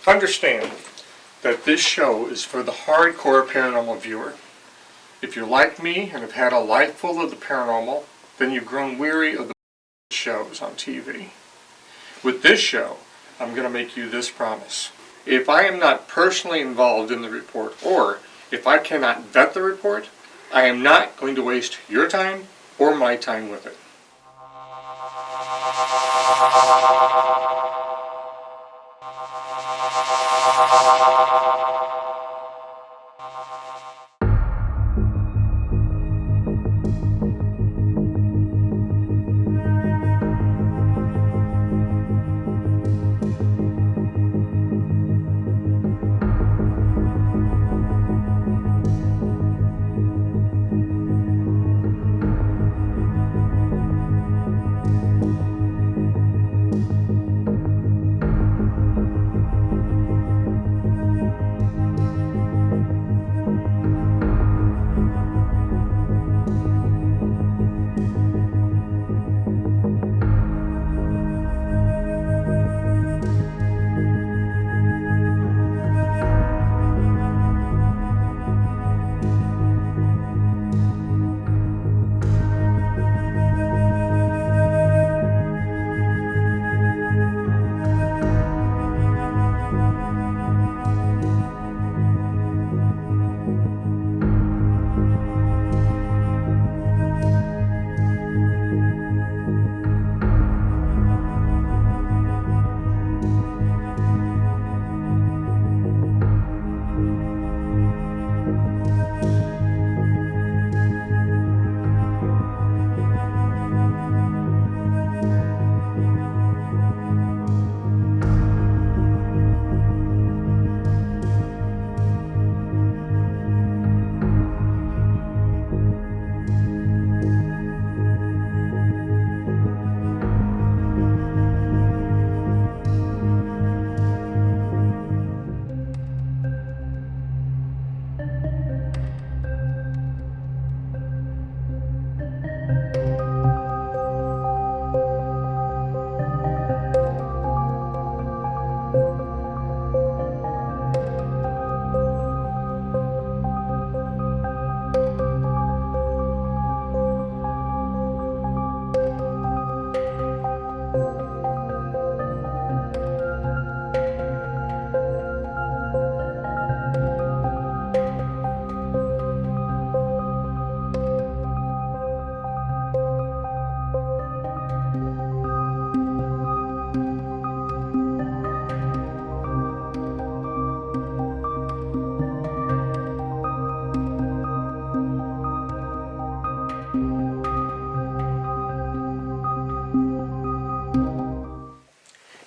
Understand that this show is for the hardcore paranormal viewer. If you're like me and have had a life full of the paranormal, then you've grown weary of the shows on TV. With this show, I'm going to make you this promise. If I am not personally involved in the report, or if I cannot vet the report, I am not going to waste your time or my time with it.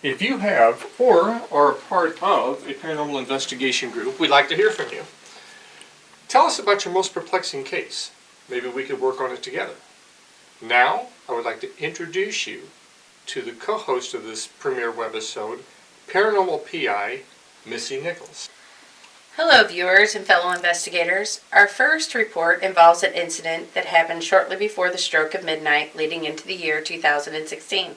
If you have or are a part of a paranormal investigation group, we'd like to hear from you. Tell us about your most perplexing case. Maybe we could work on it together. Now, I would like to introduce you to the co-host of this premiere webisode, Paranormal PI, Missy Nichols. Hello viewers and fellow investigators. Our first report involves an incident that happened shortly before the stroke of midnight leading into the year 2016.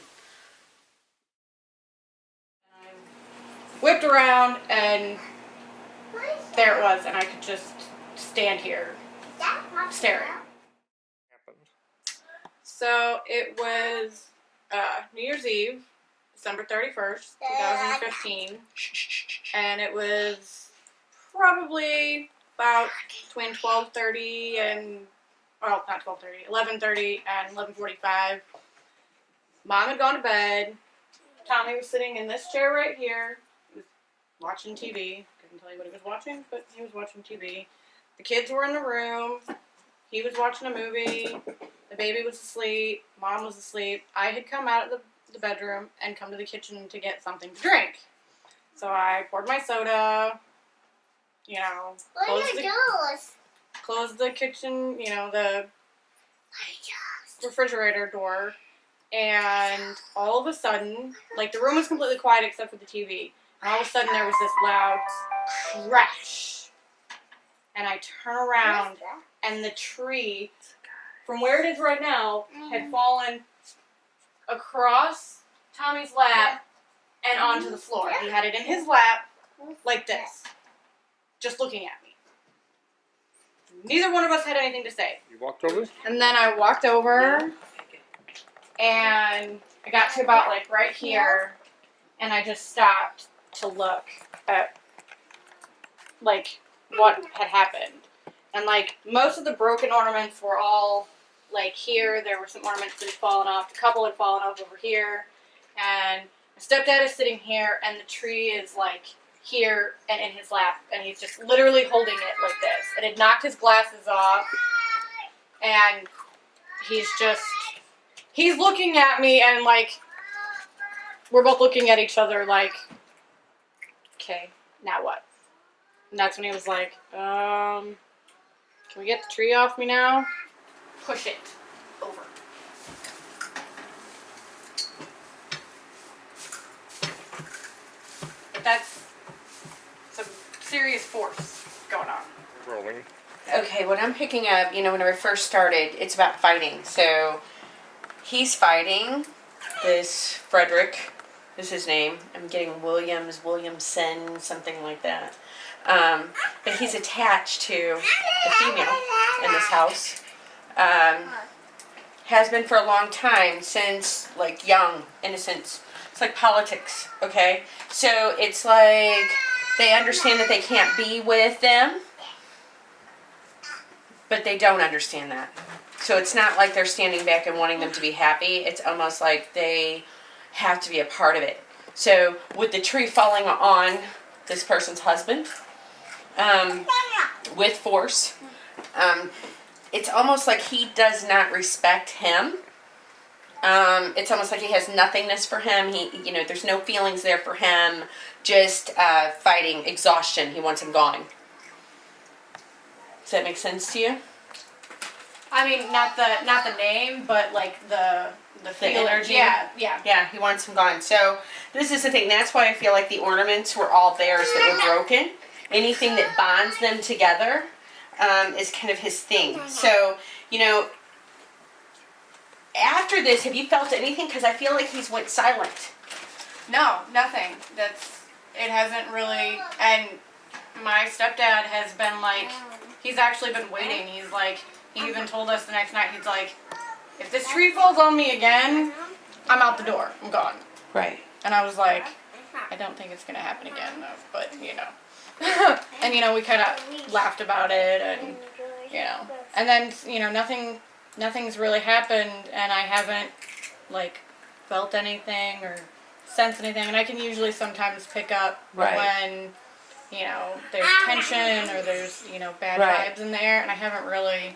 Whipped around and there it was, and I could just stand here staring. So it was New Year's Eve, December 31st, 2015, and it was probably about between 12:30 and, well, not 12:30, 11:30 and 11:45. Mom had gone to bed. Tommy was sitting in this chair right here. He was watching TV. Couldn't tell you what he was watching, but he was watching TV. The kids were in the room. He was watching a movie. The baby was asleep. Mom was asleep. I had come out of the bedroom and come to the kitchen to get something to drink. So I poured my soda, closed the kitchen, the refrigerator door, and all of a sudden, like, the room was completely quiet except for the TV, and all of a sudden there was this loud crash, and I turn around, and the tree, from where it is right now, had fallen across Tommy's lap and onto the floor. He had it in his lap like this, just looking at me. Neither one of us had anything to say. You walked over? And then I walked over and I got to about like right here and I just stopped to look at like what had happened. And like most of the broken ornaments were all like here. There were some ornaments that had fallen off. A couple had fallen off over here. And my stepdad is sitting here and the tree is like here and in his lap. And he's just literally holding it like this. And it knocked his glasses off. And he's looking at me and like, we're both looking at each other like, okay, now what? And that's when he was like, can we get the tree off me now? Push it over. But that's some serious force going on. Rolling. Okay, what I'm picking up, when I first started, it's about fighting. So he's fighting this Frederick is his name. I'm getting Williamson, something like that. But he's attached to a female in this house. Has been for a long time, since like young innocence. It's like politics, okay? So it's like they understand that they can't be with them, but they don't understand that. So it's not like they're standing back and wanting them to be happy. It's almost like they have to be a part of it. So with the tree falling on this person's husband, with force, it's almost like he does not respect him. It's almost like he has nothingness for him. There's no feelings there for him. Just fighting, exhaustion. He wants him gone. Does that make sense to you? I mean, not the name, but like the energy. Yeah. He wants him gone. So this is the thing. That's why I feel like the ornaments were all theirs that were broken. Anything that bonds them together is kind of his thing. So, after this, have you felt anything? Because I feel like he's went silent. No, nothing. It hasn't really, and my stepdad has been like, he's actually been waiting. He's like, he even told us the next night, he's like, if this tree falls on me again, I'm out the door. I'm gone. Right. And I was like, I don't think it's going to happen again, though, but, and, we kind of laughed about it, and, and then, nothing's really happened, and I haven't, like, felt anything or sensed anything, and I can usually sometimes pick up when, there's tension or there's, bad vibes in there, and I haven't really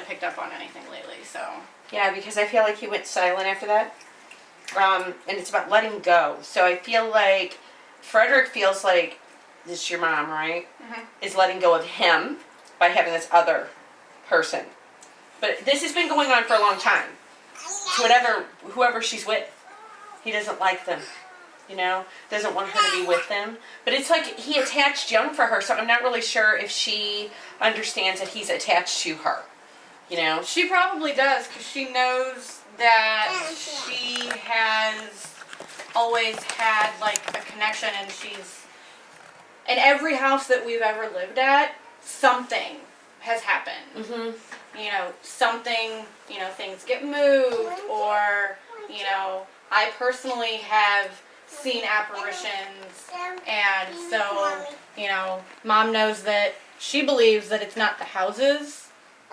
picked up on anything lately, so. Yeah, because I feel like he went silent after that. And it's about letting go. So I feel like Frederick feels like, this is your mom, right? Mm-hmm. Is letting go of him by having this other person. But this has been going on for a long time. So whoever she's with, he doesn't like them. Doesn't want her to be with them. But it's like he attached young for her, so I'm not really sure if she understands that he's attached to her. She probably does, because she knows that she has always had, like, a connection, and she's, in every house that we've ever lived at, something has happened. Mm-hmm. Something, things get moved, or, I personally have seen apparitions, and so, Mom knows that she believes that it's not the houses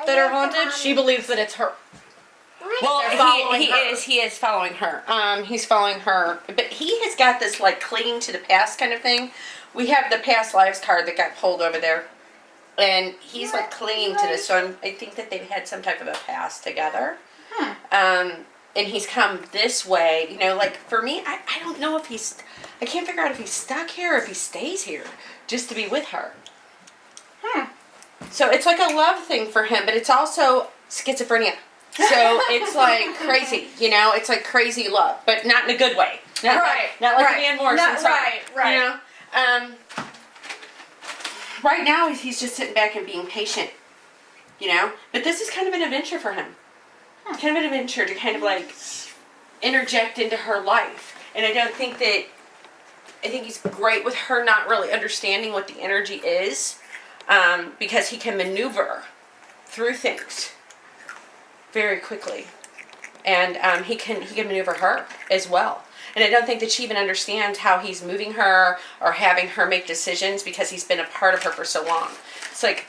that are haunted. She believes that it's her. Well, he is following her. He's following her, but he has got this like clinging to the past kind of thing. We have the past lives card that got pulled over there, and he's like clinging to this. So I think that they've had some type of a past together. And he's come this way. Like for me, I don't know if I can't figure out if he's stuck here or if he stays here just to be with her. So it's like a love thing for him, but it's also schizophrenia. So it's like crazy, it's like crazy love, but not in a good way. Not like Van Morrison song. Right. Right now he's just sitting back and being patient, But this is kind of an adventure for him. Kind of an adventure to kind of like interject into her life. And I think he's great with her not really understanding what the energy is, because he can maneuver through things very quickly. And he can maneuver her as well. And I don't think that she even understands how he's moving her or having her make decisions because he's been a part of her for so long. It's like,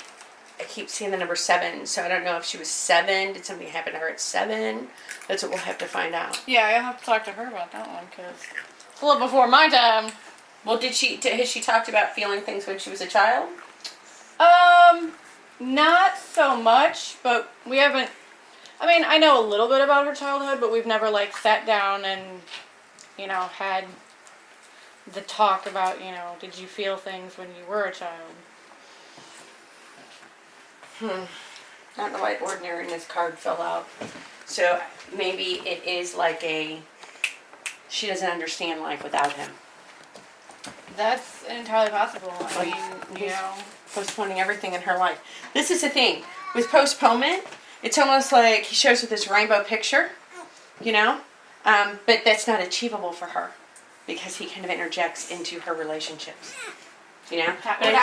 I keep seeing the number 7, so I don't know if she was 7. Did something happen to her at 7? That's what we'll have to find out. Yeah, I'll have to talk to her about that one because it's a little before my time. Well, has she talked about feeling things when she was a child? Not so much, but we haven't. I mean, I know a little bit about her childhood, but we've never like sat down and, had the talk about, did you feel things when you were a child? Not the way ordinariness card fell out. So maybe it is like she doesn't understand life without him. That's entirely possible. I mean, Postponing everything in her life. This is the thing. With postponement, it's almost like he shows with this rainbow picture, but that's not achievable for her because he kind of interjects into her relationships. That would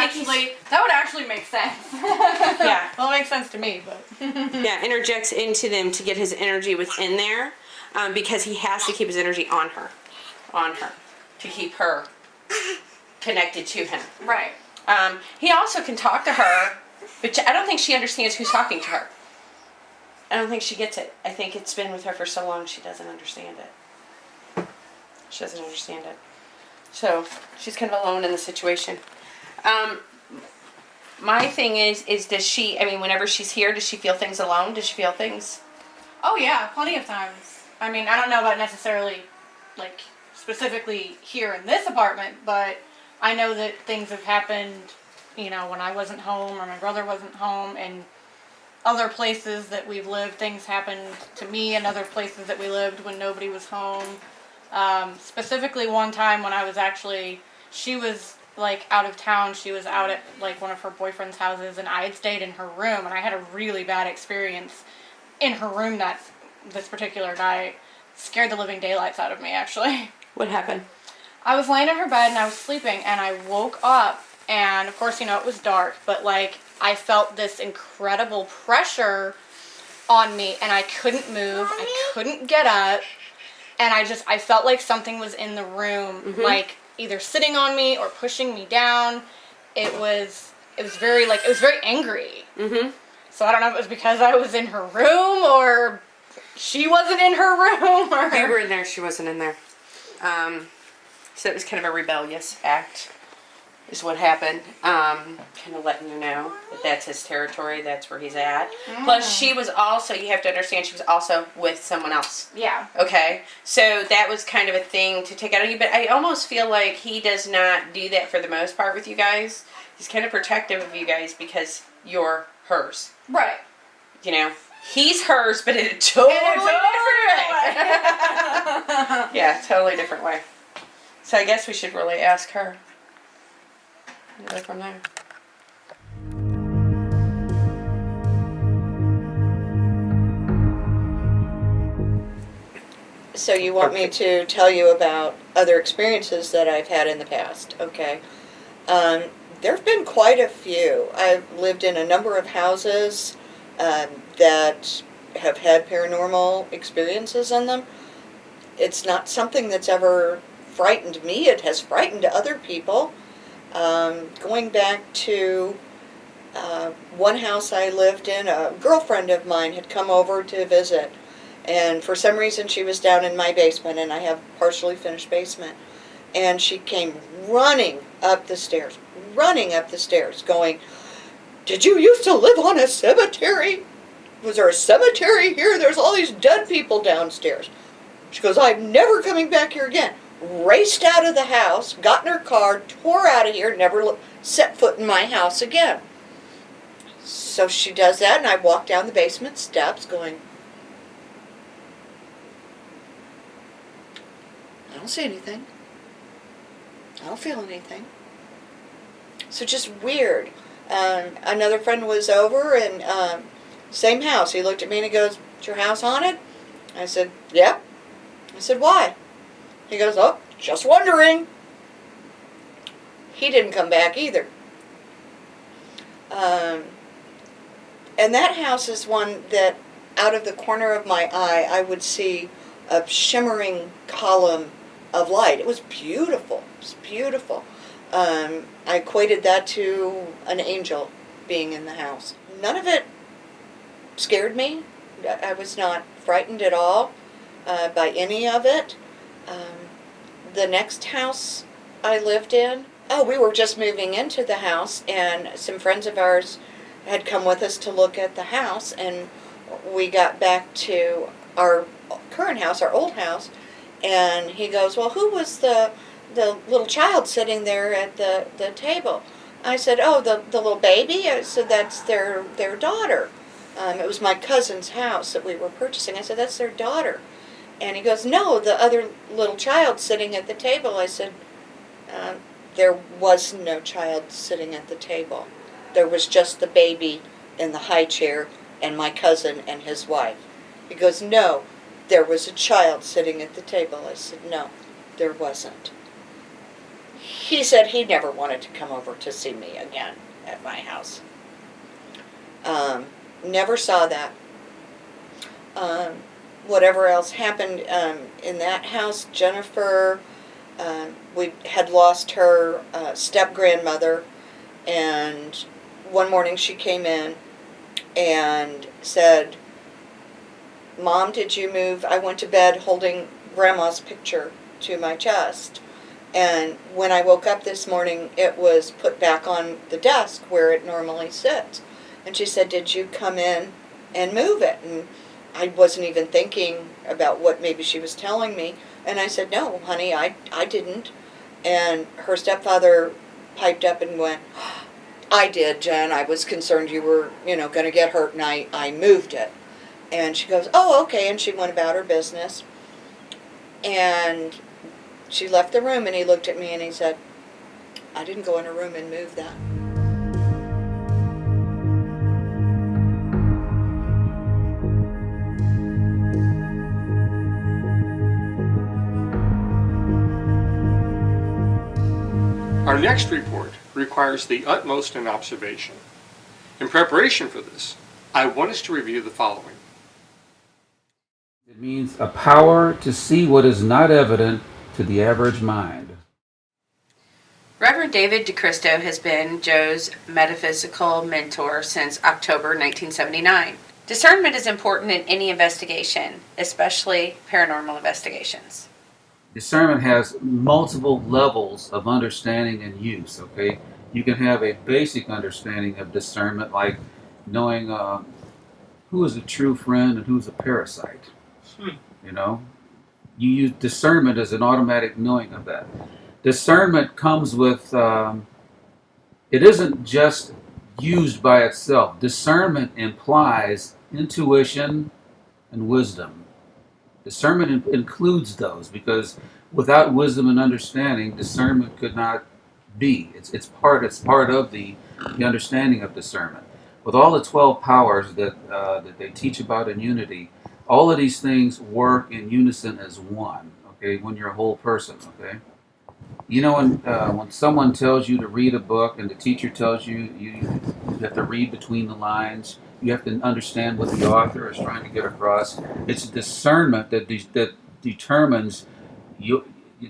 actually make sense. Yeah. Well, it makes sense to me, but. Yeah, interjects into them to get his energy within there, because he has to keep his energy on her, to keep her connected to him. Right. He also can talk to her, but I don't think she understands who's talking to her. I don't think she gets it. I think it's been with her for so long she doesn't understand it. She doesn't understand it. So she's kind of alone in the situation. My thing is does she, whenever she's here, does she feel things alone? Does she feel things? Oh yeah, plenty of times. I mean, I don't know about necessarily, like, specifically here in this apartment, but I know that things have happened, when I wasn't home or my brother wasn't home, and other places that we've lived, things happened to me and other places that we lived when nobody was home. Specifically one time when she was like out of town, she was out at like one of her boyfriend's houses and I had stayed in her room and I had a really bad experience in her room this particular night. Scared the living daylights out of me, actually. What happened? I was laying in her bed and I was sleeping and I woke up and of course, it was dark, but like I felt this incredible pressure on me and I couldn't move, I couldn't get up. And I felt like something was in the room, like either sitting on me or pushing me down. It was very angry. Mm-hmm. So I don't know if it was because I was in her room or she wasn't in her room. Or You were in there, she wasn't in there. So it was kind of a rebellious act, is what happened. Kind of letting you know that that's his territory, that's where he's at. Plus, she was also, you have to understand, she was also with someone else. Yeah. Okay? So that was kind of a thing to take out on you, but I almost feel like he does not do that for the most part with you guys. He's kind of protective of you guys because you're hers. Right. He's hers, but in a totally different way. Yeah, totally different way. So I guess we should really ask her. And go from there. So you want me to tell you about other experiences that I've had in the past, okay? There have been quite a few. I've lived in a number of houses that have had paranormal experiences in them. It's not something that's ever frightened me. It has frightened other people. Going back to one house I lived in, a girlfriend of mine had come over to visit. And for some reason she was down in my basement, and I have a partially finished basement. And she came running up the stairs, going, "Did you used to live on a cemetery? Was there a cemetery here? There's all these dead people downstairs." She goes, "I'm never coming back here again." Raced out of the house, got in her car, tore out of here, never set foot in my house again. So she does that, and I walk down the basement steps going, "I don't see anything. I don't feel anything." So just weird. Another friend was over, and same house. He looked at me and he goes, "Is your house haunted?" I said, "Yep." I said, why? He goes, oh, just wondering. He didn't come back either. And that house is one that, out of the corner of my eye, I would see a shimmering column of light. It was beautiful. It was beautiful. I equated that to an angel being in the house. None of it scared me. I was not frightened at all by any of it. The next house I lived in, we were just moving into the house, and some friends of ours had come with us to look at the house, and we got back to our current house, our old house, and he goes, well, who was the little child sitting there at the table? I said, oh, the little baby? I said, that's their daughter. It was my cousin's house that we were purchasing. I said, that's their daughter. And he goes, no, the other little child sitting at the table. I said, there was no child sitting at the table. There was just the baby in the high chair and my cousin and his wife. He goes, no, there was a child sitting at the table. I said, no, there wasn't. He said he never wanted to come over to see me again at my house. Never saw that. Whatever else happened in that house, Jennifer, we had lost her step-grandmother, and one morning she came in and said, Mom, did you move? I went to bed holding Grandma's picture to my chest. And when I woke up this morning, it was put back on the desk where it normally sits. And she said, did you come in and move it? And I wasn't even thinking about what maybe she was telling me. And I said, no, honey, I didn't. And her stepfather piped up and went, I did, Jen. I was concerned you were, going to get hurt, and I moved it. And she goes, oh, okay. And she went about her business. And she left the room, and he looked at me and he said, I didn't go in her room and move that. Our next report requires the utmost in observation. In preparation for this, I want us to review the following. It means a power to see what is not evident to the average mind. Reverend David DeCristo has been Joe's metaphysical mentor since October 1979. Discernment is important in any investigation, especially paranormal investigations. Discernment has multiple levels of understanding and use, okay? You can have a basic understanding of discernment, like knowing who is a true friend and who's a parasite. You use discernment as an automatic knowing of that. Discernment comes with, it isn't just used by itself. Discernment implies intuition and wisdom. Discernment includes those, because without wisdom and understanding, discernment could not be. It's part of the understanding of discernment. With all the 12 powers that they teach about in unity, all of these things work in unison as one. Okay, when you're a whole person. Okay, when someone tells you to read a book and the teacher tells you have to read between the lines, you have to understand what the author is trying to get across. It's discernment that determines you.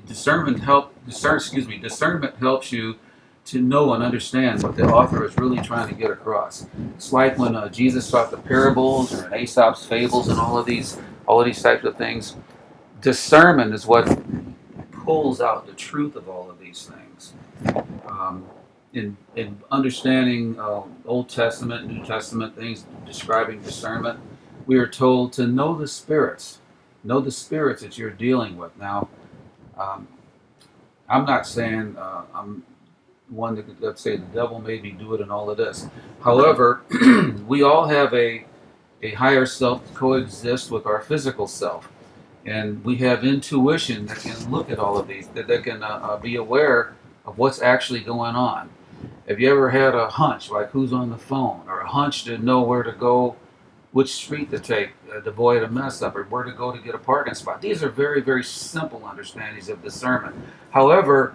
Discernment helps you to know and understand what the author is really trying to get across. It's like when Jesus taught the parables or in Aesop's fables and all of these types of things. Discernment is what pulls out the truth of all of these things. In understanding Old Testament, New Testament things describing discernment, we are told to know the spirits. Know the spirits that you're dealing with. Now, I'm not saying I'm one that, let's say, the devil made me do it and all of this. However, we all have a higher self that coexists with our physical self. And we have intuition that can look at all of these, that can be aware of what's actually going on. Have you ever had a hunch, like who's on the phone, or a hunch to know where to go which street to take to avoid a mess up, or where to go to get a parking spot. These are very, very simple understandings of discernment. However,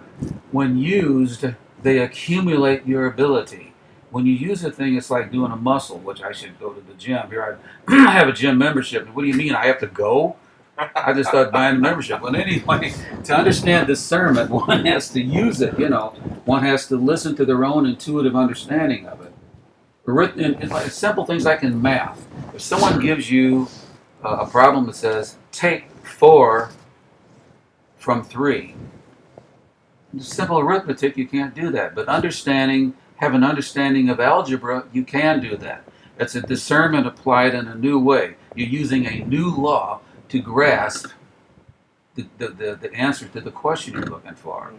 when used, they accumulate your ability. When you use a thing, it's like doing a muscle, which I should go to the gym. Here I have a gym membership. What do you mean I have to go? I just started buying a membership. But anyway, to understand discernment, one has to use it, you know. One has to listen to their own intuitive understanding of it. It's like simple things like in math. If someone gives you a problem that says, take 4 from 3, simple arithmetic, you can't do that. But have an understanding of algebra, you can do that. It's a discernment applied in a new way. You're using a new law to grasp the answer to the question you're looking for.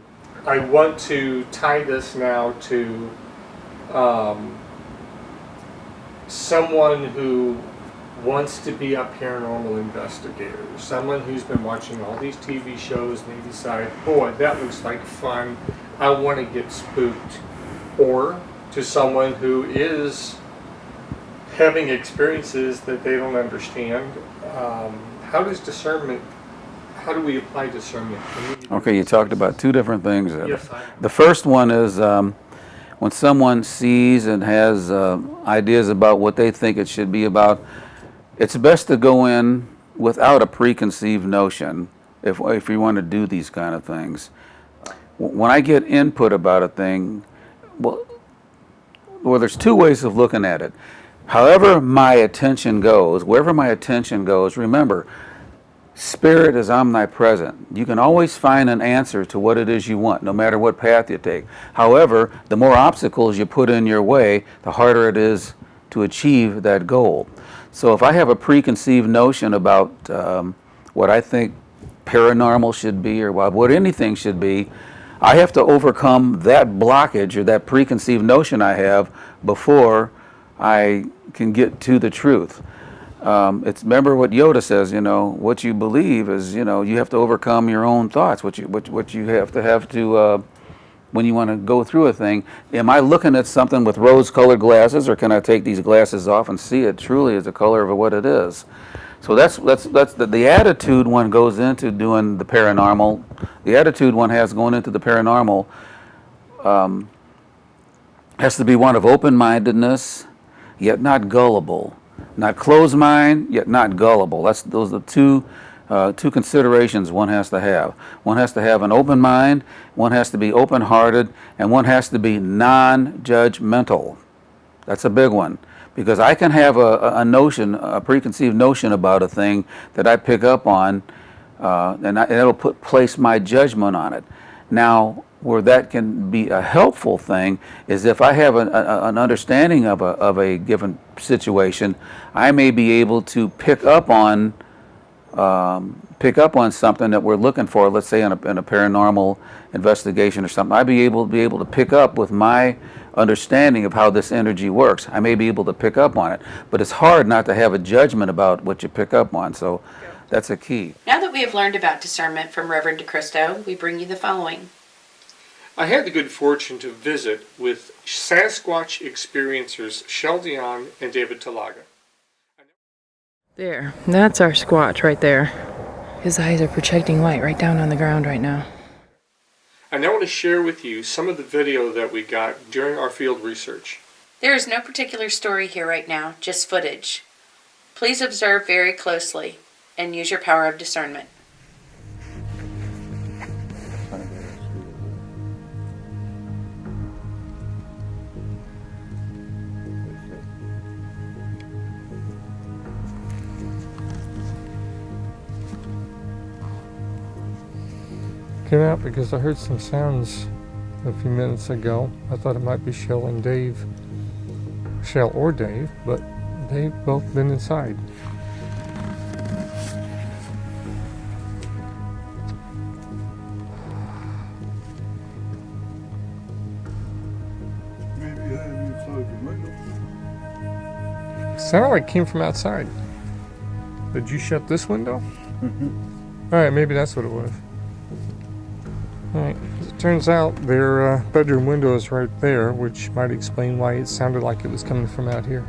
I want to tie this now to someone who wants to be a paranormal investigator, someone who's been watching all these TV shows and they decide, boy, that looks like fun, I want to get spooked. Or to someone who is having experiences that they don't understand. How do we apply discernment? Okay, you talked about 2 different things. Yes, The first one is when someone sees and has ideas about what they think it should be about, it's best to go in without a preconceived notion if you want to do these kind of things. When I get input about a thing, well, there's 2 ways of looking at it. However my attention goes, wherever my attention goes, remember, Spirit is omnipresent. You can always find an answer to what it is you want, no matter what path you take. However, the more obstacles you put in your way, the harder it is to achieve that goal. So if I have a preconceived notion about what I think paranormal should be or what anything should be, I have to overcome that blockage or that preconceived notion I have before I can get to the truth. Remember what Yoda says, you know, what you believe is, you know, you have to overcome your own thoughts, what you have to when you want to go through a thing. Am I looking at something with rose-colored glasses, or can I take these glasses off and see it truly as the color of what it is? So that's the attitude one goes into doing the paranormal. The attitude one has going into the paranormal has to be one of open-mindedness, yet not gullible. Not closed mind, yet not gullible. Those are the two considerations one has to have. One has to have an open mind, one has to be open-hearted, and one has to be non-judgmental. That's a big one. Because I can have a preconceived notion about a thing that I pick up on, and it'll place my judgment on it. Now, where that can be a helpful thing is if I have an understanding of a given situation, I may be able to pick up on something that we're looking for. Let's say in a paranormal investigation or something, I'd be able to pick up with my understanding of how this energy works. I may be able to pick up on it, but it's hard not to have a judgment about what you pick up on. So that's a key. Now that we have learned about discernment from Reverend DeCristo, we bring you the following. I had the good fortune to visit with Sasquatch experiencers Shel Dion and David Talaga. There, that's our Squatch right there. His eyes are projecting light right down on the ground right now. I now want to share with you some of the video that we got during our field research. There is no particular story here right now, just footage. Please observe very closely and use your power of discernment. Came out because I heard some sounds a few minutes ago. I thought it might be Shel and Dave. Shel or Dave, but they've both been inside. Maybe I haven't closed the window. Sounded like it came from outside. Did you shut this window? Alright, maybe that's what it was. Alright, as it turns out their bedroom window is right there, which might explain why it sounded like it was coming from out here.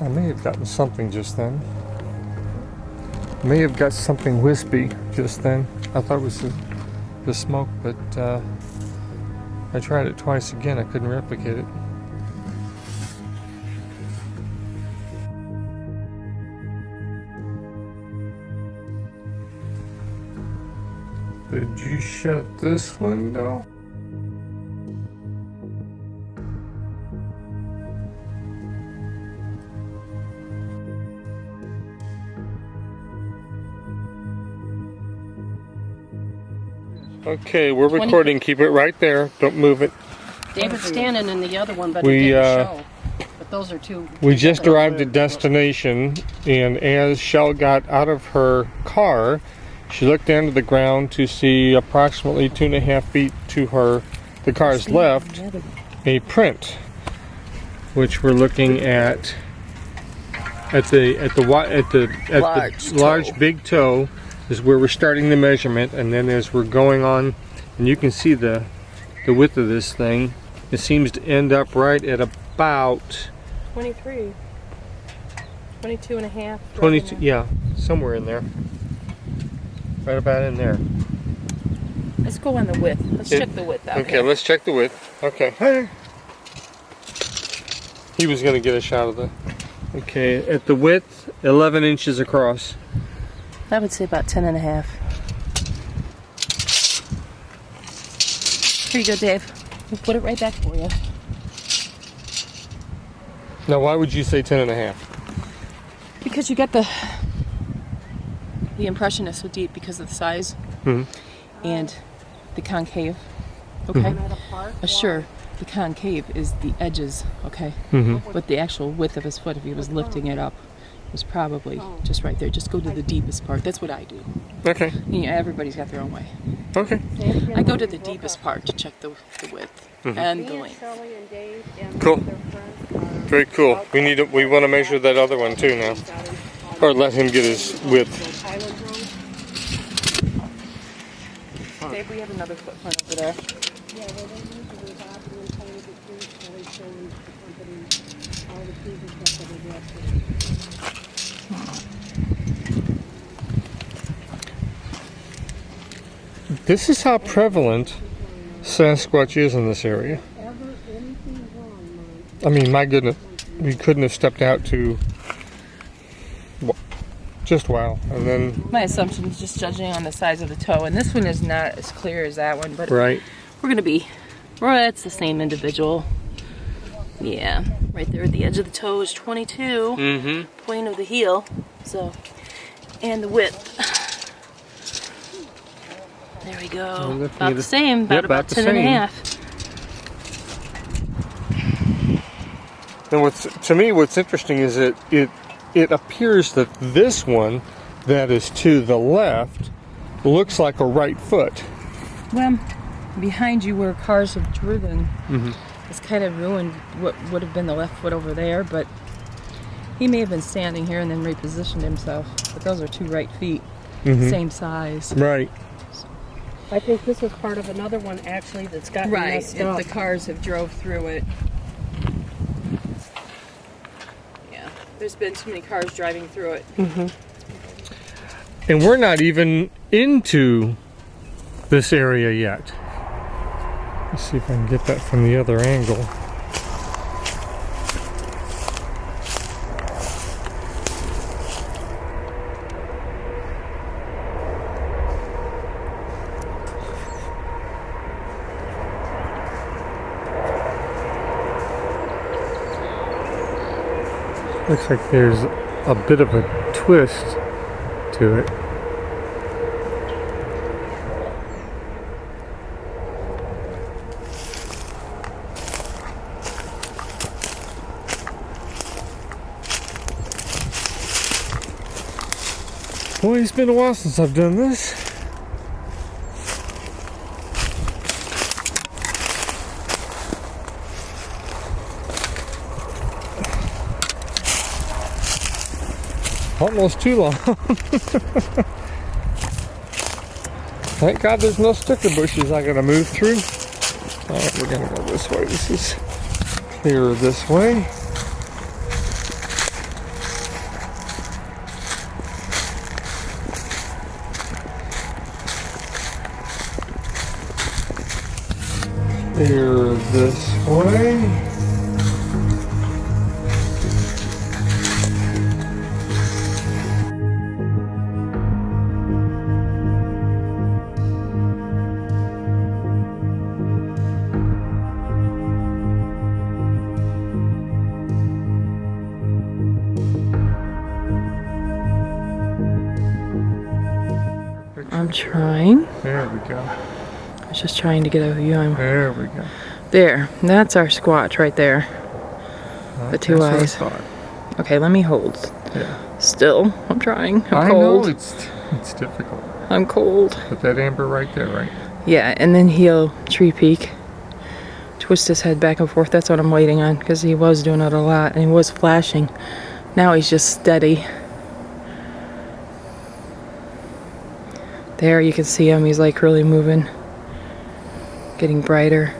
I may have gotten something just then. May have got something wispy just then. I thought it was the smoke, but I tried it twice again. I couldn't replicate it. Did you shut this window? Okay, we're recording. Keep it right there. Don't move it. David's standing in the other one, but We, it didn't show. But those are two. We just arrived at destination, and as Shell got out of her car, she looked down to the ground to see approximately 2.5 feet to the car's left, a print, which we're looking at the large big toe is where we're starting the measurement, and then as we're going on, and you can see the width of this thing, it seems to end up right at about 23. 22 and a half. 22, yeah, somewhere in there. Right about in there. Let's go on the width. Let's check the width out. Okay, let's check the width. Okay. He was going to get a shot of the... Okay, at the width, 11 inches across. I would say about 10 and a half. Here you go, Dave. We'll put it right back for you. Now, why would you say 10 and a half? Because you get the impression is so deep because of the size and the concave. Okay? Sure, the concave is the edges, okay? But the actual width of his foot, if he was lifting it up, was probably just right there. Just go to the deepest part. That's what I do. Okay. Yeah, everybody's got their own way. Okay. I go to the deepest part to check the width and the length. Cool. Very cool. We want to measure that other one too now. Or let him get his width. Dave, we have another footprint over there. This is how prevalent Sasquatch is in this area. I mean, my goodness, we couldn't have stepped out to just wow. And then My assumption is just judging on the size of the toe, and this one is not as clear as that one, but right. it's the same individual. Yeah, right there at the edge of the toe is 22, point of the heel, so, and the width. There we go. About the same, about 10 and a half. And what's interesting is that it appears that this one that is to the left looks like a right foot. Well, behind you where cars have driven, it's kind of ruined what would have been the left foot over there, but he may have been standing here and then repositioned himself. But those are two right feet, same size. Right. I think this was part of another one actually that's gotten messed up. The cars have drove through it. Yeah, there's been too many cars driving through it. And we're not even into this area yet. Let's see if I can get that from the other angle. Looks like there's a bit of a twist to it. Boy, it's been a while since I've done this. Almost too long. Thank God there's no sticker bushes I gotta move through. Alright, we're gonna go this way. This is clearer this way. Here this way. I'm trying. There we go. I was just trying to get a view on. There we go. There. That's our squatch right there. The two That's eyes. what I thought. Okay, let me hold. Yeah. Still, I'm trying. I'm I cold. know it's difficult. I'm cold. Put that amber right there, right? Yeah, and then he'll tree peek, twist his head back and forth. That's what I'm waiting on, because he was doing it a lot and he was flashing. Now he's just steady. There, you can see him. He's like really moving, getting brighter,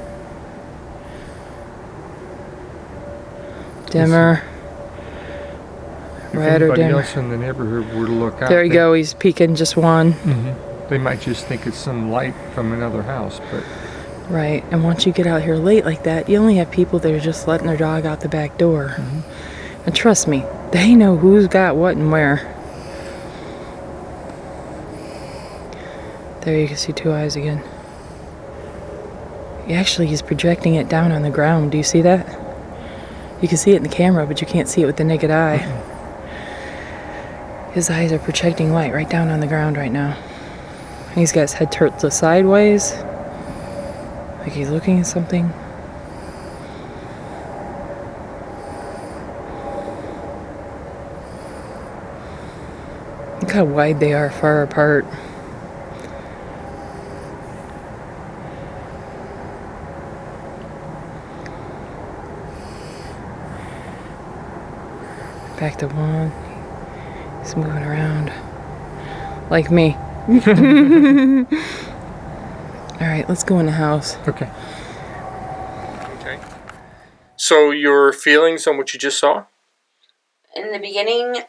dimmer, If brighter, anybody dimmer. else in the neighborhood were to look out, There you go. He's peeking just one. They might just think it's some light from another house, but Right, and once you get out here late like that, you only have people that are just letting their dog out the back door. And trust me, they know who's got what and where. There you can see two eyes again. Actually, he's projecting it down on the ground. Do you see that? You can see it in the camera, but you can't see it with the naked eye. His eyes are projecting light right down on the ground right now. He's got his head tilted sideways, like he's looking at something. Look how wide they are, far apart. Back to one. He's moving around. Like me. Alright, let's go in the house. okay. Okay. So your feelings on what you just saw? In the beginning,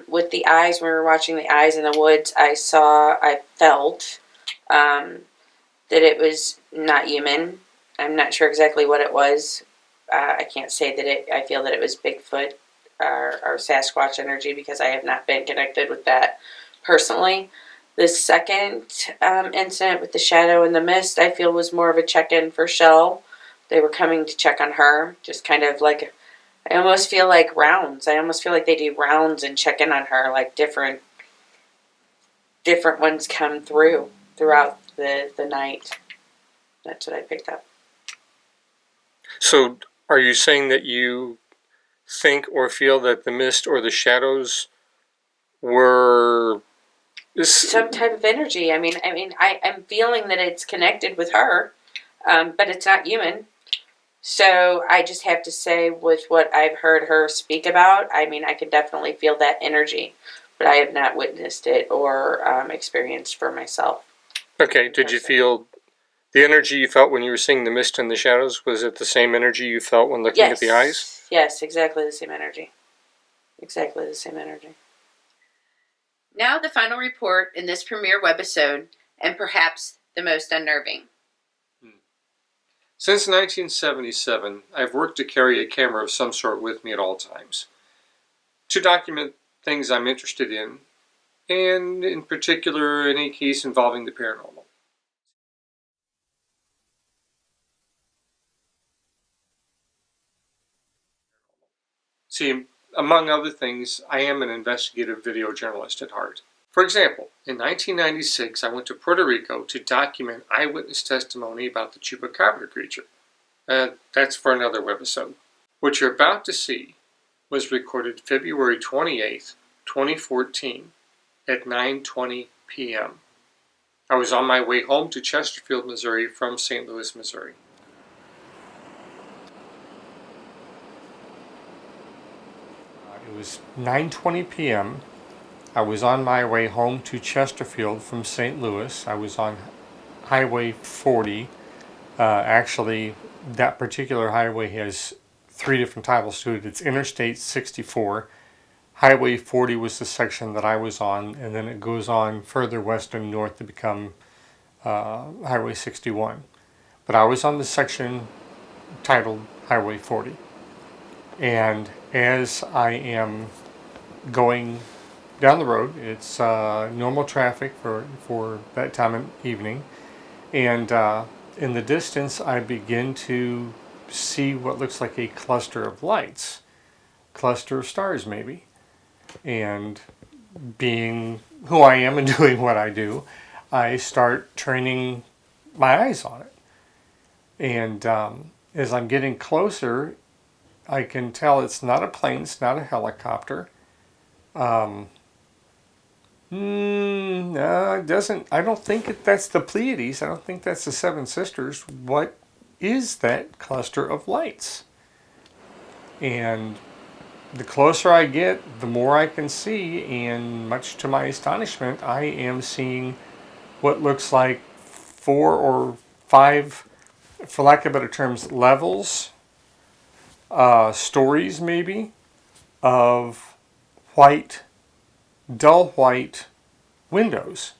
with the eyes, when we were watching the eyes in the woods, I felt that it was not human. I'm not sure exactly what it was. I can't say that I feel that it was Bigfoot or Sasquatch energy, because I have not been connected with that personally. The second incident with the shadow and the mist, I feel, was more of a check-in for Shell. They were coming to check on her, just kind of like, I almost feel like rounds. I almost feel like they do rounds and check in on her, like different ones come throughout the night. That's what I picked up. So are you saying that you think or feel that the mist or the shadows were Some type of energy. I'm feeling that it's connected with her, but it's not human. So I just have to say, with what I've heard her speak about, I can definitely feel that energy, but I have not witnessed it or experienced for myself. Okay, did you feel the energy you felt when you were seeing the mist and the shadows? Was it the same energy you felt when looking at the eyes? Yes, exactly the same energy. Exactly the same energy. Now the final report in this premiere webisode, and perhaps the most unnerving. Since 1977, I've worked to carry a camera of some sort with me at all times, to document things I'm interested in, and in particular any case involving the paranormal. See, among other things, I am an investigative video journalist at heart. For example, in 1996, I went to Puerto Rico to document eyewitness testimony about the chupacabra creature. That's for another webisode. What you're about to see was recorded February 28th, 2014 at 9:20 p.m. I was on my way home to Chesterfield, Missouri from St. Louis, Missouri. It was 9:20 p.m. I was on my way home to Chesterfield from St. Louis. I was on Highway 40. Actually, that particular highway has 3 different titles to it. It's Interstate 64. Highway 40 was the section that I was on, and then it goes on further west and north to become Highway 61. but I was on the section titled Highway 40. And as I am going down the road, it's normal traffic for that time of evening. And in the distance, I begin to see what looks like a cluster of lights, cluster of stars maybe. And being who I am and doing what I do, I start training my eyes on it. And as I'm getting closer, I can tell it's not a plane, it's not a helicopter. No, it doesn't. I don't think that's the Pleiades. I don't think that's the Seven Sisters. What is that cluster of lights? And the closer I get, the more I can see, and much to my astonishment, I am seeing what looks like 4 or 5, for lack of better terms, levels, stories maybe, of white, dull white windows.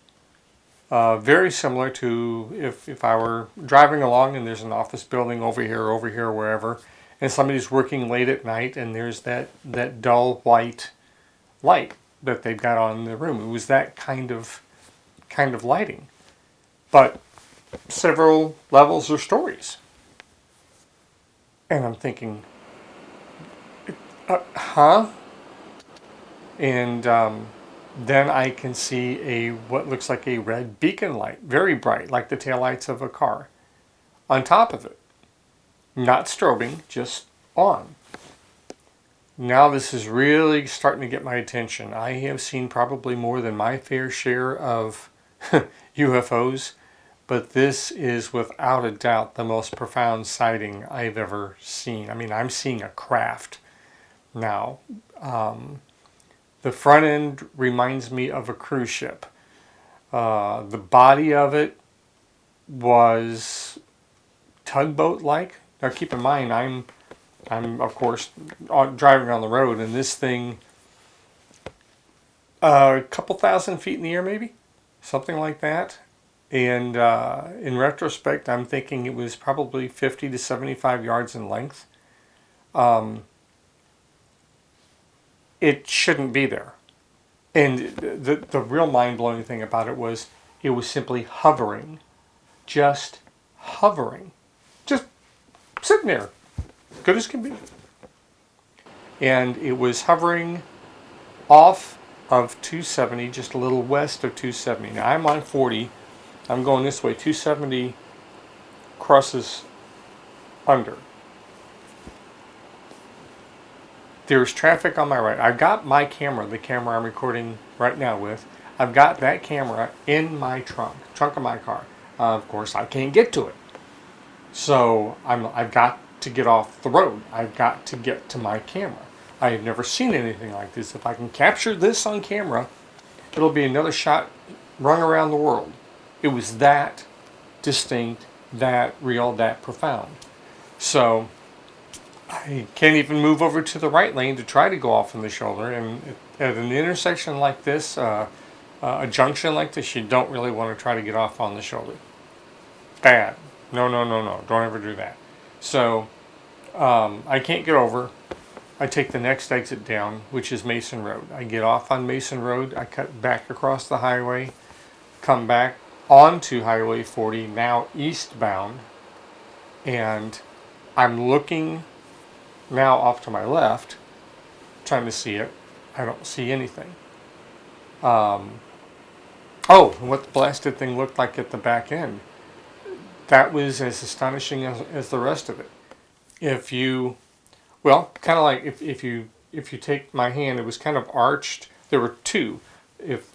Very similar to if I were driving along and there's an office building over here, wherever, and somebody's working late at night and there's that dull white light that they've got on in the room. It was that kind of lighting. But several levels or stories. And I'm thinking, huh? And then I can see what looks like a red beacon light, very bright, like the taillights of a car, on top of it. Not strobing, just on. Now this is really starting to get my attention. I have seen probably more than my fair share of UFOs, but this is without a doubt the most profound sighting I've ever seen. I mean, I'm seeing a craft now. The front end reminds me of a cruise ship. The body of it was tugboat-like. Now keep in mind, I'm of course driving on the road, and this thing, a couple thousand feet in the air maybe, something like that. And in retrospect, I'm thinking it was probably 50 to 75 yards in length. It shouldn't be there. And the real mind-blowing thing about it was simply hovering. Just hovering. Just sitting there. Good as can be. And it was hovering off of 270, just a little west of 270. Now I'm on 40. I'm going this way. 270 crosses under. There's traffic on my right. I've got my camera, the camera I'm recording right now with. I've got that camera in my trunk of my car. Of course, I can't get to it. So I've got to get off the road. I've got to get to my camera. I have never seen anything like this. If I can capture this on camera, it'll be another shot rung around the world. It was that distinct, that real, that profound. So I can't even move over to the right lane to try to go off on the shoulder. And at an intersection like this, a junction like this, you don't really want to try to get off on the shoulder. Bad. No. Don't ever do that. So I can't get over. I take the next exit down, which is Mason Road. I get off on Mason Road. I cut back across the highway, come back onto Highway 40, now eastbound. And I'm looking now off to my left, trying to see it. I don't see anything. And what the blasted thing looked like at the back end. That was as astonishing as the rest of it. Kind of like if you take my hand, it was kind of arched. There were two. If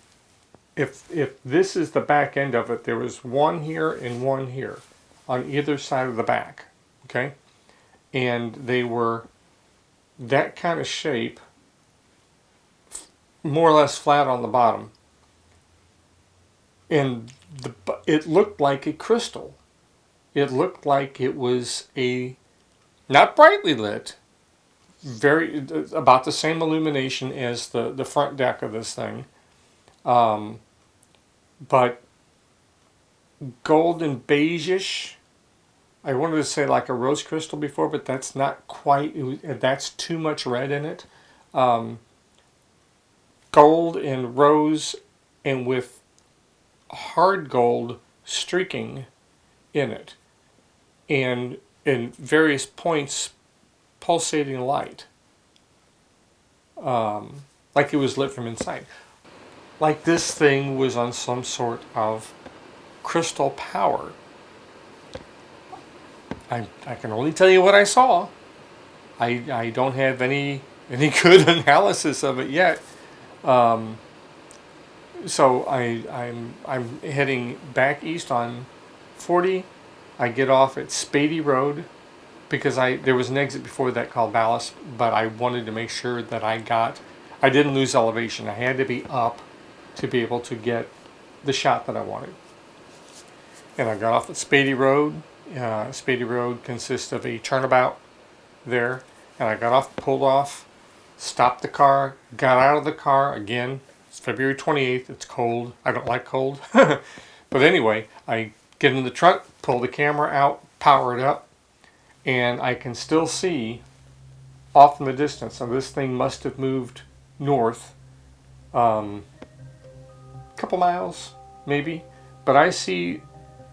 this is the back end of it, there was one here and one here, on either side of the back. Okay, and they were that kind of shape, more or less flat on the bottom. And it looked like a crystal. It looked like it was not brightly lit, about the same illumination as the front deck of this thing, but golden beige-ish, I wanted to say like a rose crystal before, but that's not quite. That's too much red in it. Gold and rose, and with hard gold streaking in it, and in various points pulsating light, like it was lit from inside. Like this thing was on some sort of crystal power. I can only tell you what I saw. I don't have any good analysis of it yet. So I'm heading back east on 40. I get off at Spady Road because there was an exit before that called Ballast, but I wanted to make sure that I didn't lose elevation. I had to be up to be able to get the shot that I wanted. And I got off at Spady Road. Spady Road consists of a turnabout there, and I got off, pulled off, stopped the car, got out of the car again. It's February 28th. It's cold. I don't like cold. But anyway, I get in the trunk, pull the camera out, power it up, and I can still see off in the distance. So this thing must have moved north a couple miles, maybe. But I see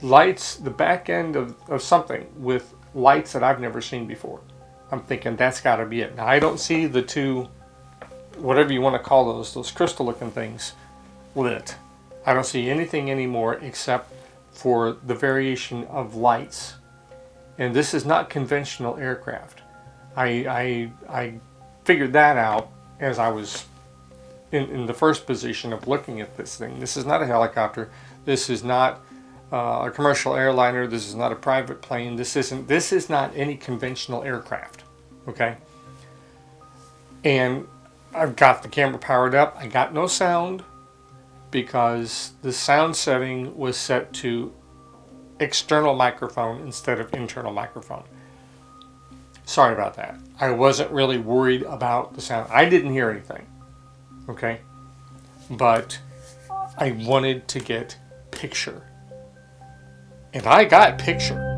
lights, the back end of something with lights that I've never seen before. I'm thinking that's got to be it. Now I don't see the two, whatever you want to call those crystal looking things, lit. I don't see anything anymore except for the variation of lights. And this is not conventional aircraft. I figured that out as I was in the first position of looking at this thing. This is not a helicopter. This is not a commercial airliner. This is not a private plane. This is not any conventional aircraft. Okay? And I've got the camera powered up. I got no sound because the sound setting was set to external microphone instead of internal microphone. Sorry about that. I wasn't really worried about the sound. I didn't hear anything. Okay? But I wanted to get picture. And I got picture.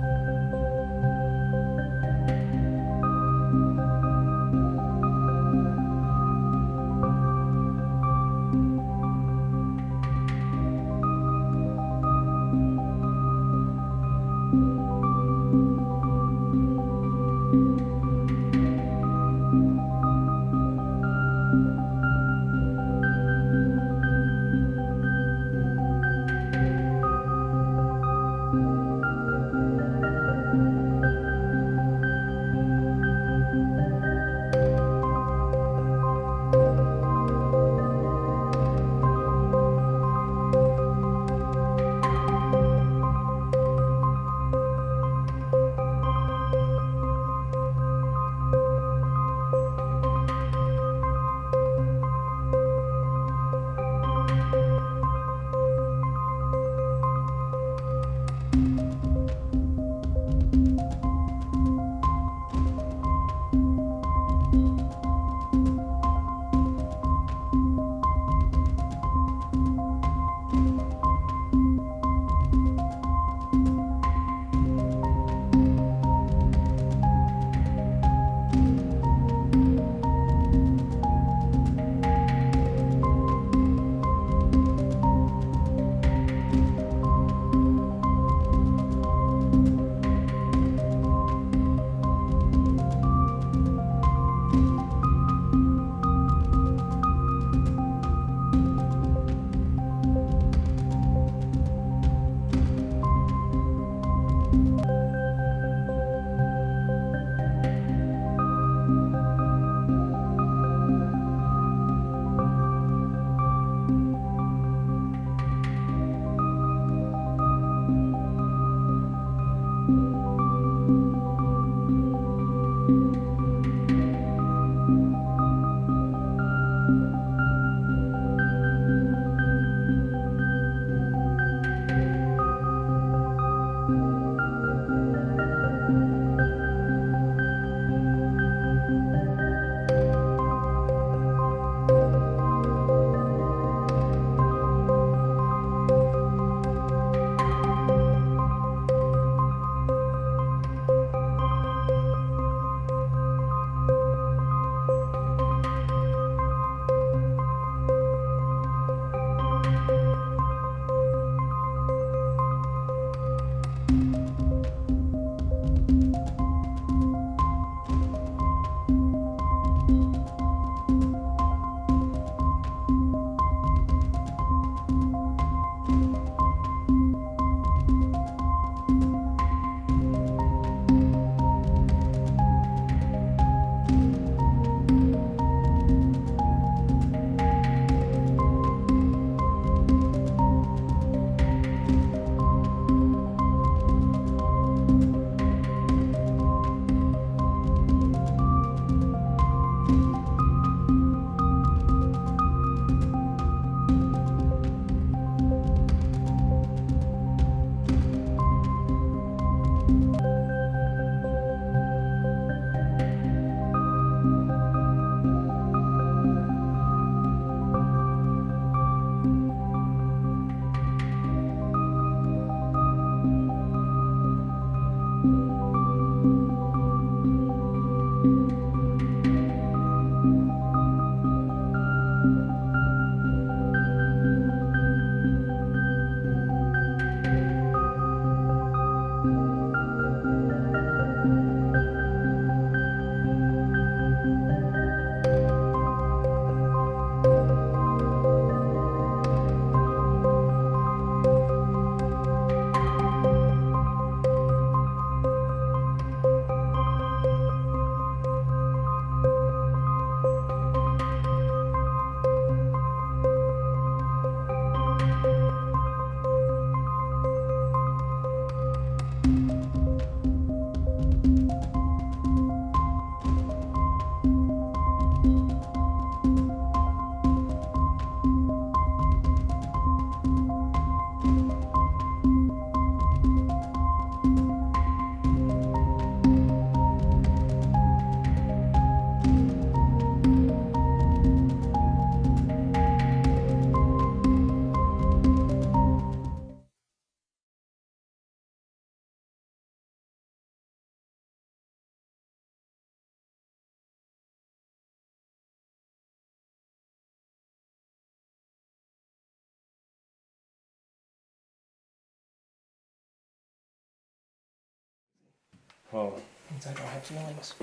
Oh, Means I don't have feelings.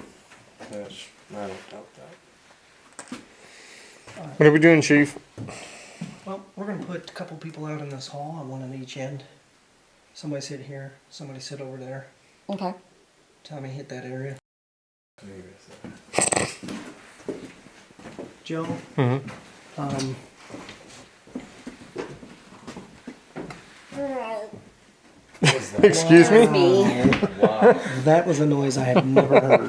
yes. I don't doubt that. What are we doing, Chief? Well, we're gonna put a couple people out in this hall, on one on each end. Somebody sit here, somebody sit over there. Okay. Tommy, hit that area. Joe, Mm-hmm. Excuse me? that was a noise I had never heard.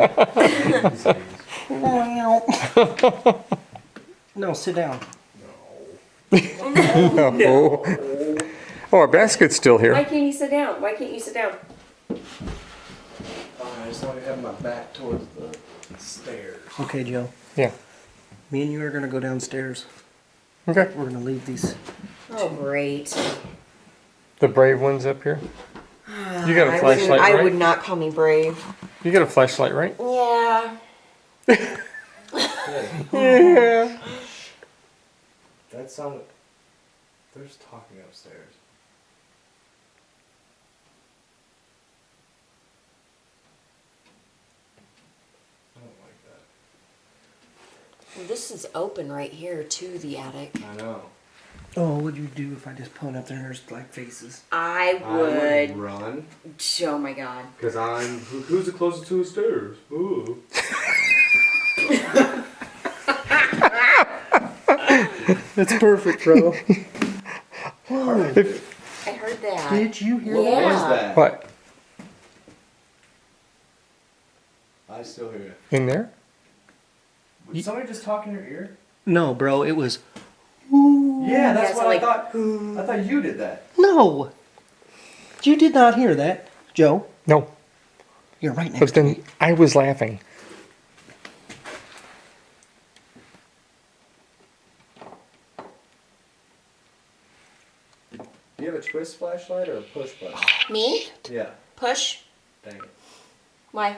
No, sit down. Oh. Oh, our basket's still Why here. can't you sit down? Why can't you sit down? I just want to have my back towards the stairs. Okay, Joe. Yeah. Me and you are gonna go downstairs. Okay. We're gonna leave these. Oh, great. The brave one's up here. You got a flashlight, I right? would not call me brave. You got a flashlight, right? Yeah. Yeah. That sounded. There's talking upstairs. I don't like that. Well, this is open right here to the attic. I know. Oh, what would you do if I just point up there and there's like faces? I I would. run. Oh my god. Because who's the closest to the stairs? Ooh. That's perfect, bro. I heard that. Did you hear What that? was that? What? I still hear it. In there? Did somebody just talk in your ear? No, bro, it was. Yeah, that's Yeah, what so like- I thought. I thought you did that. No! You did not hear that, Joe. No. You're right But next to then me. I was laughing. Do you have a twist flashlight or a push button? Me? Yeah. Push? Dang it. Why?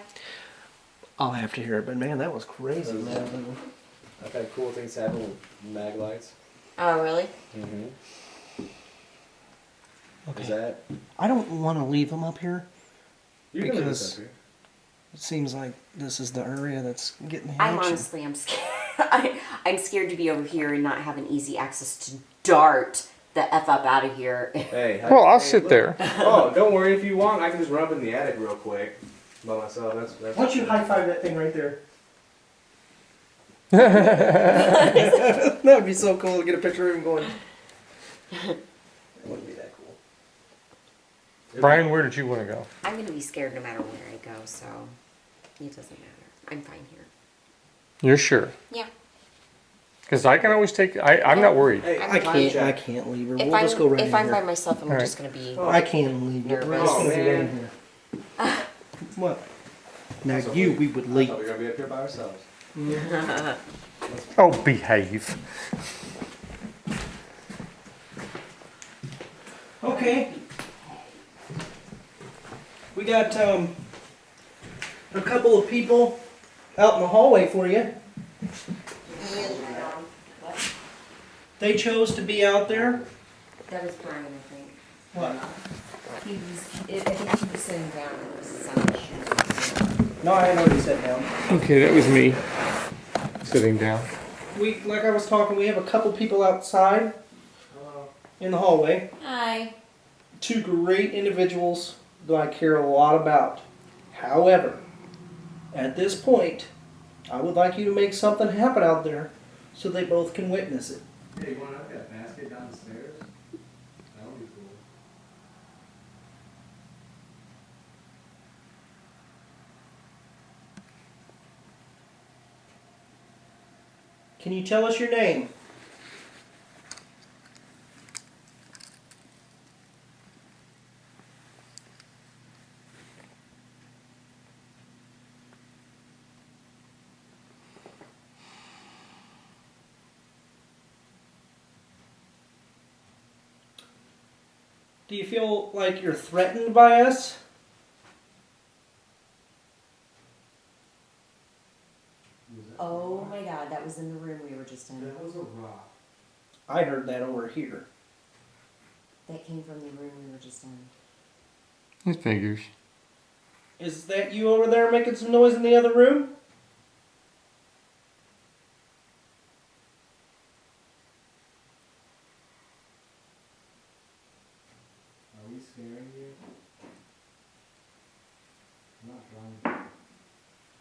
I'll have to hear it, but man, that was crazy, man. I've had cool things happen with mag lights. Oh, really? Mm-hmm. Okay. Is that? I don't want to leave them up here. You can leave Because- this up here. It seems like this is the area that's getting the I'm action. honestly, I'm scared. I'm scared to be over here and not have an easy access to dart the F up out of here. Hey. Well, I'll hey, sit look. there. Oh, don't worry if you want. I can just run up in the attic real quick by myself. That's Why don't you high five that thing right there? That would be so cool to get a picture of him going. That wouldn't be that cool. Brian, where did you want to go? I'm going to be scared no matter where I go, so it doesn't matter. I'm fine here. You're sure? Yeah. Because I can always take. I'm not worried. Hey, I'm I fine. can't leave her. If We'll just go right if in I'm here. by myself, I'm All just going to be. I can't leave you. We're Nervous. just gonna be right Oh, in here. What? Now we would I leave. thought we were gonna be up here by ourselves. Oh, behave. Okay. We got a couple of people out in the hallway for you. They chose to be out there. That was Brian, I think. What? I think he was sitting down and it was sunny. No, I had already sat down. Okay, that was me sitting down. We, like I was talking, we have a couple people outside in the hallway. Hi. Two great individuals that I care a lot about. However, at this point, I would like you to make something happen out there so they both can witness it. Hey, you want to get a basket downstairs? That would be cool. Can you tell us your name? Do you feel like you're threatened by us? Oh my god, that was in the room we were just in. That was a rock. I heard that over here. That came from the room we were just in. It figures. Is that you over there making some noise in the other room? Are we scaring you? I'm not trying.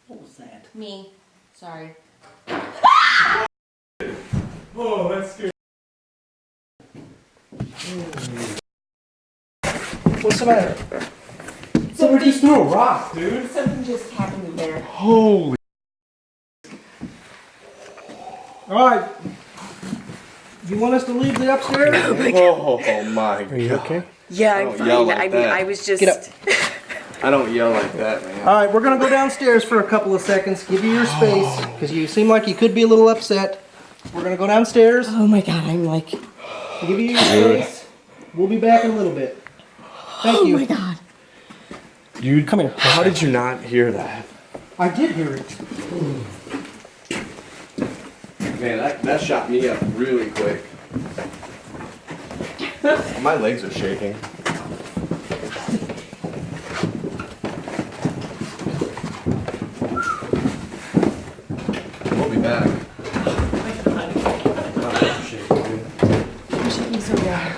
What was that? Me. Sorry. Oh, that's scary. What's the matter? Somebody just threw a rock, dude. Something just happened there. Holy. Alright. You want us to leave the upstairs? Oh my god. Are you okay? Yeah, I I'm don't fine. yell like I mean, that. I was just. Get up. I don't yell like that, man. Alright, we're gonna go downstairs for a couple of seconds, give you your space, because you seem like you could be a little upset. We're gonna go downstairs, Oh my god, I'm like. give you your space. We'll be back in a little bit. Thank you. Oh my god. You Come here. How did you not hear that? I did hear it. Man, that shot me up really quick. My legs are shaking. We'll be back. You're shaking so bad.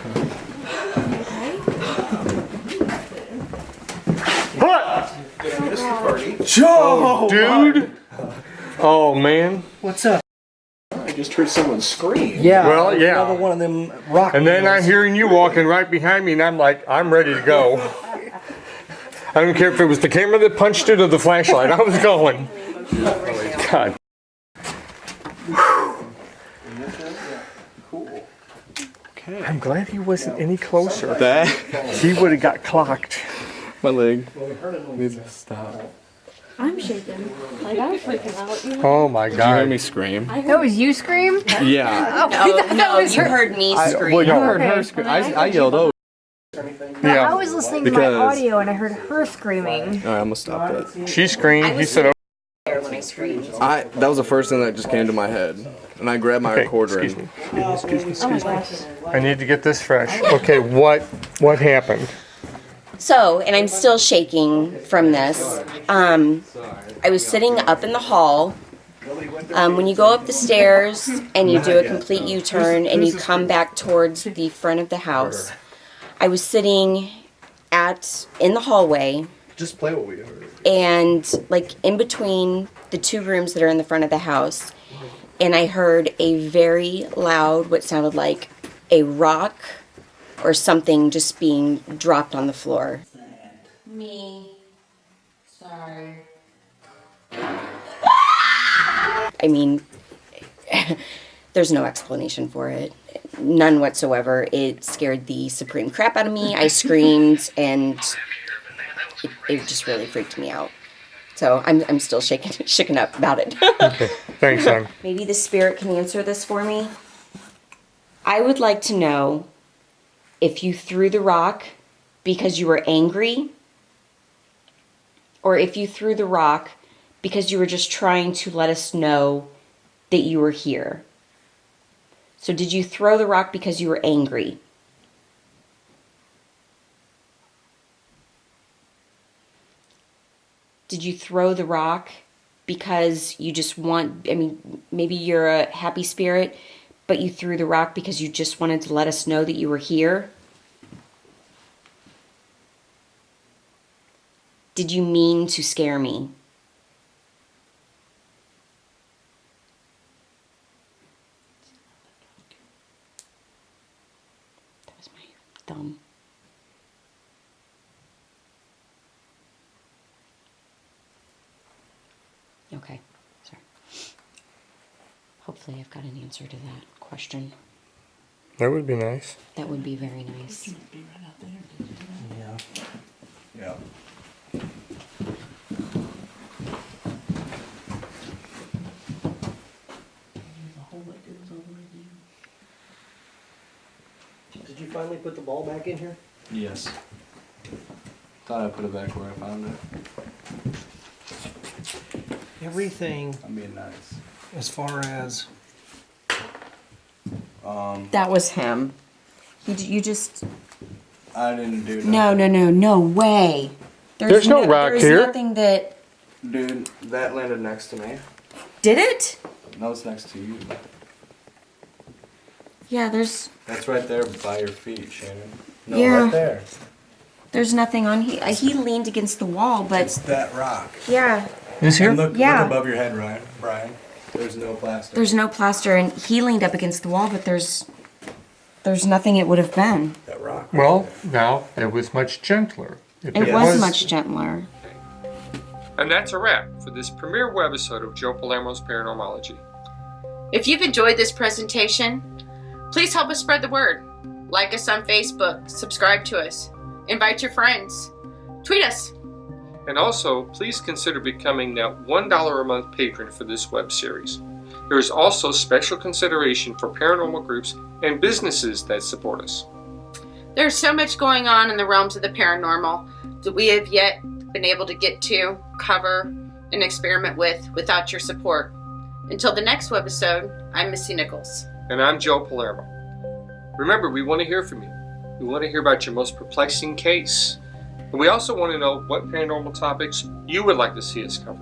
Joe, dude. Oh man. What's up? I just heard someone scream. Yeah. Well, yeah. Another one of them rock. And then I'm wheels. hearing you walking right behind me, and I'm like, I'm ready to go. I don't care if it was the camera that punched it or the flashlight. I was going. God. Okay. I'm glad he wasn't any closer. That He would have got clocked. my leg needs to stop. I'm shaking. Like, I'm freaking out. Oh my Did you hear God. me scream? That was you scream? Yeah. No, you heard me scream. Well, you heard Okay. her scream. I yelled over. No, I Yeah. was listening to Because- my audio and I heard her screaming. Alright, I'm gonna stop that. She screamed. He said, "Oh, There when I screamed. That was the first thing that just came to my head. And I grabbed my okay, recorder excuse and me. Oh my gosh. I need to get this fresh." Okay, what happened? So, and I'm still shaking from this. I was sitting up in the hall. When you go up the stairs and you do a complete U-turn and you come back towards the front of the house, I was sitting in the hallway, just play what we heard. and like in between the two rooms that are in the front of the house, and I heard a very loud, what sounded like a rock or something just being dropped on the floor. Me. Sorry. I mean, there's no explanation for it. None whatsoever. It scared the supreme crap out of me. I screamed, and it just really freaked me out. So I'm still shaken up about it. Okay, thanks, son. Maybe the spirit can answer this for me. I would like to know if you threw the rock because you were angry, or if you threw the rock because you were just trying to let us know that you were here. So did you throw the rock because you were angry? Did you throw the rock because you just maybe you're a happy spirit, but you threw the rock because you just wanted to let us know that you were here? Did you mean to scare me? That was my thumb. Okay, sorry. Hopefully I've got an answer to that question. That would be nice. That would be very nice. Yeah. Yeah. Did you finally put the ball back in here? Yes. Thought I put it back where I found it. Everything I'm being nice. as far as That was him. You just... I didn't do nothing. No way. There's no rock there's here. Nothing that Dude, that landed next to me. did it. No, it's next to you. Yeah, That's right there by your feet, Shannon. No, Yeah. right there. there's nothing on here. He leaned against the wall, but It's that rock. yeah, Is And look Yeah. above your head, Brian. There's no plaster. there's no plaster, and he leaned up against the wall, but there's nothing it would have been. that rock. Well, now, it was much gentler. If It was much gentler. And that's a wrap for this premiere webisode of Joe Palermo's Paranormology. If you've enjoyed this presentation, please help us spread the word. Like us on Facebook, subscribe to us, invite your friends, tweet us. And also, please consider becoming that $1 a month patron for this web series. There is also special consideration for paranormal groups and businesses that support us. There's so much going on in the realms of the paranormal that we have yet been able to get to, cover, and experiment with without your support. Until the next webisode, I'm Missy Nichols. And I'm Joe Palermo. Remember, we want to hear from you. We want to hear about your most perplexing case. And we also want to know what paranormal topics you would like to see us cover.